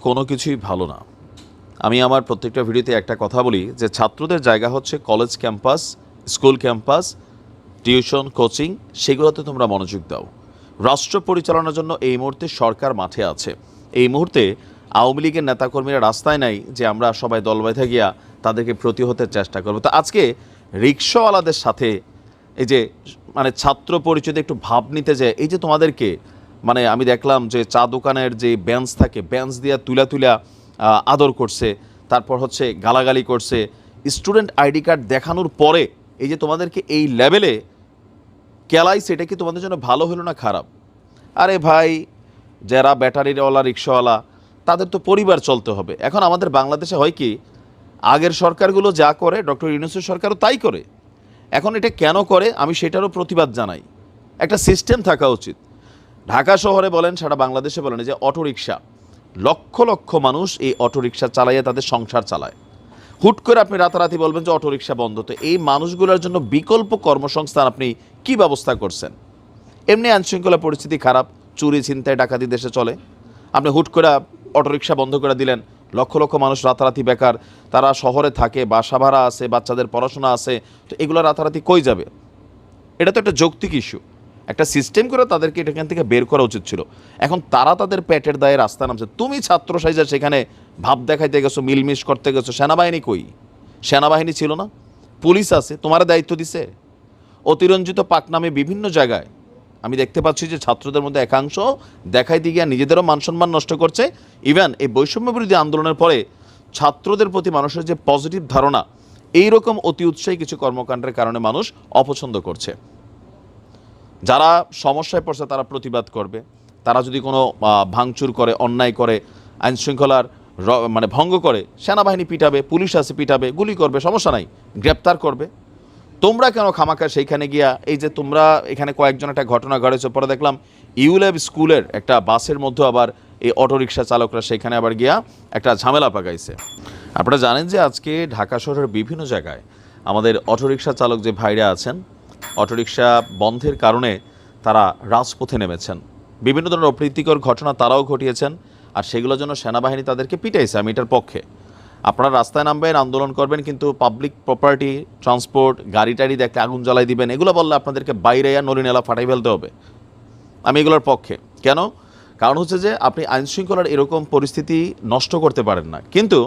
কোনো কিছুই ভালো না। আমি আমার প্রত্যেকটা ভিডিওতে একটা কথা বলি যে ছাত্রদের জায়গা হচ্ছে college campus, school campus, tuition, coaching, সেগুলোতে তোমরা মনোযোগ দাও। রাষ্ট্র পরিচালনার জন্য এই মুহূর্তে সরকার মাঠে আছে। এই মুহূর্তে আওয়ামী লীগের নেতাকর্মীরা রাস্তায় নাই যে আমরা সবাই দল বেঁধে গিয়া তাদেরকে প্রতিহতের চেষ্টা করবো। তো আজকে রিক্সাওয়ালাদের সাথে এই যে ছাত্র পরিচয়ে একটু ভাব নিতে যায়, এই যে তোমাদেরকে আমি দেখলাম যে চা দোকানের যে বেঞ্চ থাকে, বেঞ্চ দিয়া তুলা আদর করছে, তারপর হচ্ছে গালাগালি করছে। স্টুডেন্ট আইডি কার্ড দেখানোর পরে এই যে তোমাদেরকে এই লেভেলে কেলাই, সেটা কি তোমাদের জন্য ভালো হলো না খারাপ? আরে ভাই, যারা ব্যাটারিওয়ালা রিক্সাওয়ালা তাদের তো পরিবার চলতে হবে। এখন আমাদের বাংলাদেশে হয় কি, আগের সরকারগুলো যা করে ডক্টর ইউনূসের সরকারও তাই করে। এখন এটা কেন করে আমি সেটারও প্রতিবাদ জানাই। একটা সিস্টেম থাকা উচিত। ঢাকা শহরে বলেন, সারা বাংলাদেশে বলেন, যে অটোরিকশা, লক্ষ লক্ষ মানুষ এই অটোরিকশা চালাইয়া তাদের সংসার চালায়। হুট করে আপনি রাতারাতি বলবেন যে অটোরিকশা বন্ধ। তো এই মানুষগুলোর জন্য বিকল্প কর্মসংস্থান আপনি কি ব্যবস্থা করছেন? এমনি আইনশৃঙ্খলা পরিস্থিতি খারাপ, চুরি ছিনতাই ডাকাতি দেশে চলে, আপনি হুট করে অটোরিকশা বন্ধ করে দিলেন। লক্ষ লক্ষ মানুষ রাতারাতি বেকার, তারা শহরে থাকে, বাসা ভাড়া আছে, বাচ্চাদের পড়াশোনা আছে, তো এগুলো রাতারাতি কই যাবে? এটা তো একটা যৌক্তিক ইস্যু। একটা সিস্টেম করে তাদেরকে এখান থেকে বের করা উচিত ছিল। এখন তারা তাদের পেটের দায়ে রাস্তা নামছে। তুমি ছাত্র সাইজা সেখানে ভাব দেখাইতে গেছো, মিলমিশ করতে গেছো। সেনাবাহিনী কই? সেনাবাহিনী ছিল না? পুলিশ আছে, তোমার দায়িত্ব দিছে। অতিরঞ্জিত পাক নামে বিভিন্ন জায়গায় আমি দেখতে পাচ্ছি যে ছাত্রদের মধ্যে একাংশ দেখাইতে গিয়া নিজেদেরও মানসম্মান নষ্ট করছে। ইভেন এই বৈষম্য বিরোধী আন্দোলনের পরে ছাত্রদের প্রতি মানুষের যে পজিটিভ ধারণা, এইরকম অতি উৎসাহী কিছু কর্মকাণ্ডের কারণে মানুষ অপছন্দ করছে। যারা সমস্যায় পড়ছে তারা প্রতিবাদ করবে। তারা যদি কোনো ভাঙচুর করে, অন্যায় করে, আইনশৃঙ্খলার ভঙ্গ করে, সেনাবাহিনী পিটাবে, পুলিশ আছে পিটাবে, গুলি করবে, সমস্যা নাই, গ্রেপ্তার করবে। তোমরা কেন খামাখা সেইখানে গিয়া, এই যে তোমরা এখানে কয়েকজন একটা ঘটনা ঘটেছে, পরে দেখলাম ইউল্যাব স্কুলের একটা বাসের মধ্যে আবার এই অটোরিকশা চালকরা সেখানে আবার গিয়া একটা ঝামেলা পাকাইছে। আপনারা জানেন যে আজকে ঢাকা শহরের বিভিন্ন জায়গায় আমাদের অটোরিকশা চালক যে ভাইরা আছেন, অটোরিকশা বন্ধের কারণে তারা রাজপথে নেমেছেন। বিভিন্ন ধরনের অপ্রীতিকর ঘটনা তারাও ঘটিয়েছেন, আর সেগুলোর জন্য সেনাবাহিনী তাদেরকে পিটাইছে। আমি এটার পক্ষে। আপনারা রাস্তায় নামবেন, আন্দোলন করবেন, কিন্তু পাবলিক প্রপার্টি, ট্রান্সপোর্ট, গাড়ি টাড়ি দেখলে আগুন জ্বালাই দিবেন, এগুলো বললে আপনাদেরকে বাইরে নলিনেলা ফাটাই ফেলতে হবে। আমি এগুলোর পক্ষে। কেন? কারণ হচ্ছে যে আপনি আইনশৃঙ্খলার এরকম পরিস্থিতি নষ্ট করতে পারেন না। কিন্তু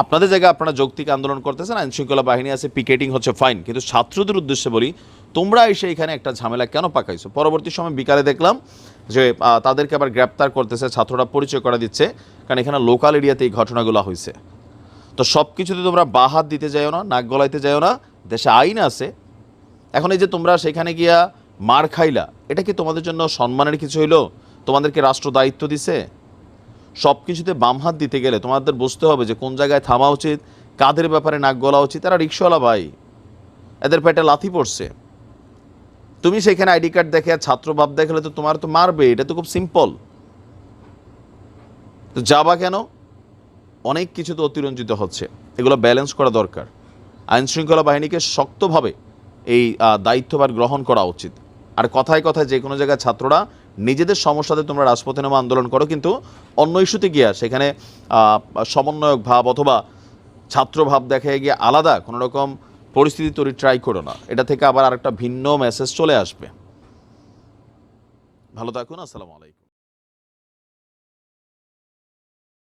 আপনাদের জায়গায় আপনারা যৌক্তিক আন্দোলন করতেছেন, আইনশৃঙ্খলা বাহিনী আছে, পিকেটিং হচ্ছে, ফাইন। কিন্তু ছাত্রদের উদ্দেশ্যে বলি, তোমরা এসে এখানে একটা ঝামেলা কেন পাকাইছো? পরবর্তী সময় বিকালে দেখলাম যে তাদেরকে আবার গ্রেপ্তার করতেছে, ছাত্ররা পরিচয় করে দিচ্ছে, কারণ এখানে লোকাল এরিয়াতে এই ঘটনাগুলো হয়েছে। তো সব কিছুতে তোমরা বাহাত দিতে যাও না, নাক গলাইতে যাও না। দেশে আইন আছে। এখন এই যে তোমরা সেখানে গিয়া মার খাইলা, এটা কি তোমাদের জন্য সম্মানের কিছু হইলো? তোমাদেরকে রাষ্ট্র দায়িত্ব দিছে? সব কিছুতে বাম হাত দিতে গেলে তোমাদের বুঝতে হবে যে কোন জায়গায় থামা উচিত, কাদের ব্যাপারে নাক গলা উচিত। তারা রিক্সাওয়ালা ভাই, এদের পেটে লাথি পড়ছে। তুমি সেখানে আইডি কার্ড দেখে ছাত্র ভাব দেখালে তো তোমার তো মারবে, এটা তো খুব সিম্পল। তো যাবা কেন? অনেক কিছু তো অতিরঞ্জিত হচ্ছে, এগুলো ব্যালেন্স করা দরকার। আইনশৃঙ্খলা বাহিনীকে শক্তভাবে এই দায়িত্বভার গ্রহণ করা উচিত। আর কথায় কথায় যে কোনো জায়গায় ছাত্ররা নিজেদের সমস্যাতে তোমরা রাজপথে নেমে আন্দোলন করো, কিন্তু অন্য ইস্যুতে গিয়া সেখানে সমন্বয়ক ভাব অথবা ছাত্র ভাব দেখায় গিয়ে আলাদা কোনো রকম পরিস্থিতি তৈরি ট্রাই করো না। এটা থেকে আবার আরেকটা ভিন্ন মেসেজ চলে আসবে। ভালো থাকুন। আসসালামু আলাইকুম।